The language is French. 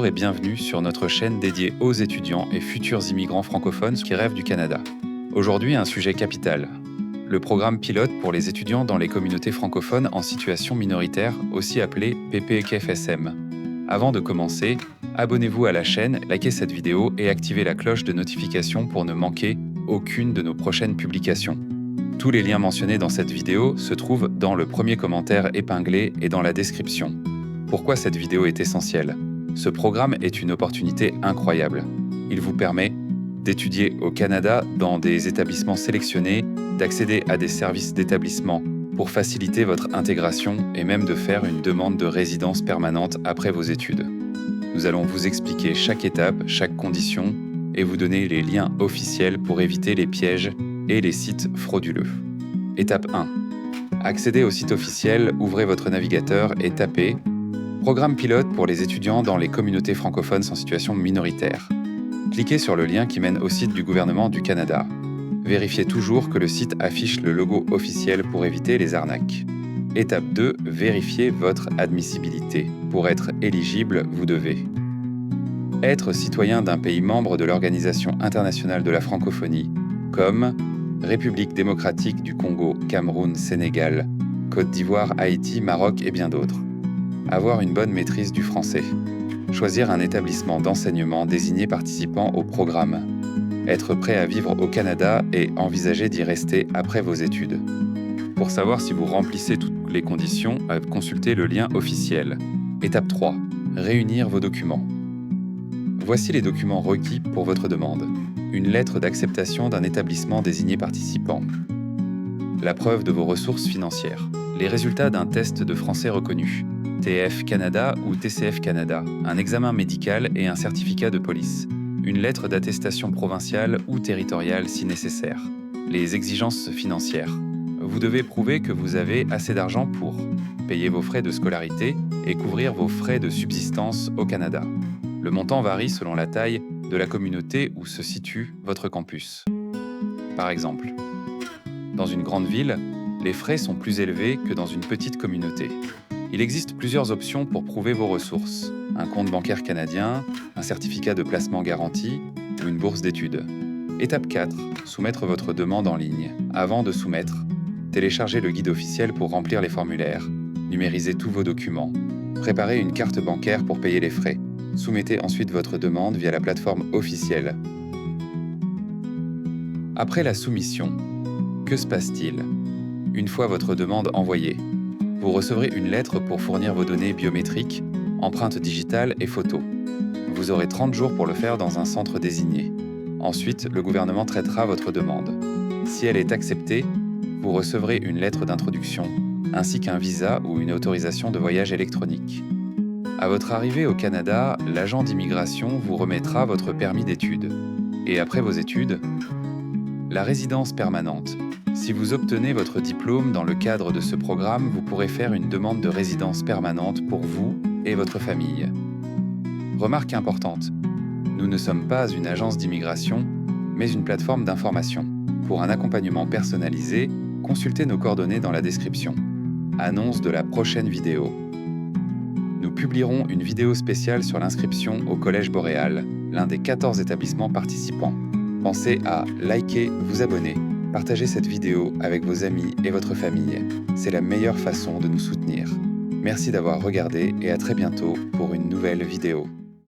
et bienvenue sur notre chaîne dédiée aux étudiants et futurs immigrants francophones qui rêvent du Canada. Aujourd'hui, un sujet capital. Le programme pilote pour les étudiants dans les communautés francophones en situation minoritaire, aussi appelé PPKFSM. Avant de commencer, abonnez-vous à la chaîne, likez cette vidéo et activez la cloche de notification pour ne manquer aucune de nos prochaines publications. Tous les liens mentionnés dans cette vidéo se trouvent dans le premier commentaire épinglé et dans la description. Pourquoi cette vidéo est essentielle ? Ce programme est une opportunité incroyable. Il vous permet d'étudier au Canada dans des établissements sélectionnés, d'accéder à des services d'établissement pour faciliter votre intégration et même de faire une demande de résidence permanente après vos études. Nous allons vous expliquer chaque étape, chaque condition et vous donner les liens officiels pour éviter les pièges et les sites frauduleux. Étape 1. Accédez au site officiel, ouvrez votre navigateur et tapez Programme pilote pour les étudiants dans les communautés francophones en situation minoritaire. Cliquez sur le lien qui mène au site du gouvernement du Canada. Vérifiez toujours que le site affiche le logo officiel pour éviter les arnaques. Étape 2. Vérifiez votre admissibilité. Pour être éligible, vous devez être citoyen d'un pays membre de l'Organisation internationale de la francophonie, comme République démocratique du Congo, Cameroun, Sénégal, Côte d'Ivoire, Haïti, Maroc et bien d'autres. Avoir une bonne maîtrise du français. Choisir un établissement d'enseignement désigné participant au programme. Être prêt à vivre au Canada et envisager d'y rester après vos études. Pour savoir si vous remplissez toutes les conditions, consultez le lien officiel. Étape 3. Réunir vos documents. Voici les documents requis pour votre demande. Une lettre d'acceptation d'un établissement désigné participant. La preuve de vos ressources financières. Les résultats d'un test de français reconnu. TF Canada ou TCF Canada, un examen médical et un certificat de police, une lettre d'attestation provinciale ou territoriale si nécessaire. Les exigences financières. Vous devez prouver que vous avez assez d'argent pour payer vos frais de scolarité et couvrir vos frais de subsistance au Canada. Le montant varie selon la taille de la communauté où se situe votre campus. Par exemple, dans une grande ville, les frais sont plus élevés que dans une petite communauté. Il existe plusieurs options pour prouver vos ressources. Un compte bancaire canadien, un certificat de placement garanti ou une bourse d'études. Étape 4. Soumettre votre demande en ligne. Avant de soumettre, téléchargez le guide officiel pour remplir les formulaires. Numérisez tous vos documents. Préparez une carte bancaire pour payer les frais. Soumettez ensuite votre demande via la plateforme officielle. Après la soumission, que se passe-t-il ? Une fois votre demande envoyée, vous recevrez une lettre pour fournir vos données biométriques, empreintes digitales et photos. Vous aurez 30 jours pour le faire dans un centre désigné. Ensuite, le gouvernement traitera votre demande. Si elle est acceptée, vous recevrez une lettre d'introduction, ainsi qu'un visa ou une autorisation de voyage électronique. À votre arrivée au Canada, l'agent d'immigration vous remettra votre permis d'études. Et après vos études, la résidence permanente. Si vous obtenez votre diplôme dans le cadre de ce programme, vous pourrez faire une demande de résidence permanente pour vous et votre famille. Remarque importante, nous ne sommes pas une agence d'immigration, mais une plateforme d'information. Pour un accompagnement personnalisé, consultez nos coordonnées dans la description. Annonce de la prochaine vidéo. Nous publierons une vidéo spéciale sur l'inscription au Collège Boréal, l'un des 14 établissements participants. Pensez à liker, vous abonner. Partagez cette vidéo avec vos amis et votre famille. C'est la meilleure façon de nous soutenir. Merci d'avoir regardé et à très bientôt pour une nouvelle vidéo.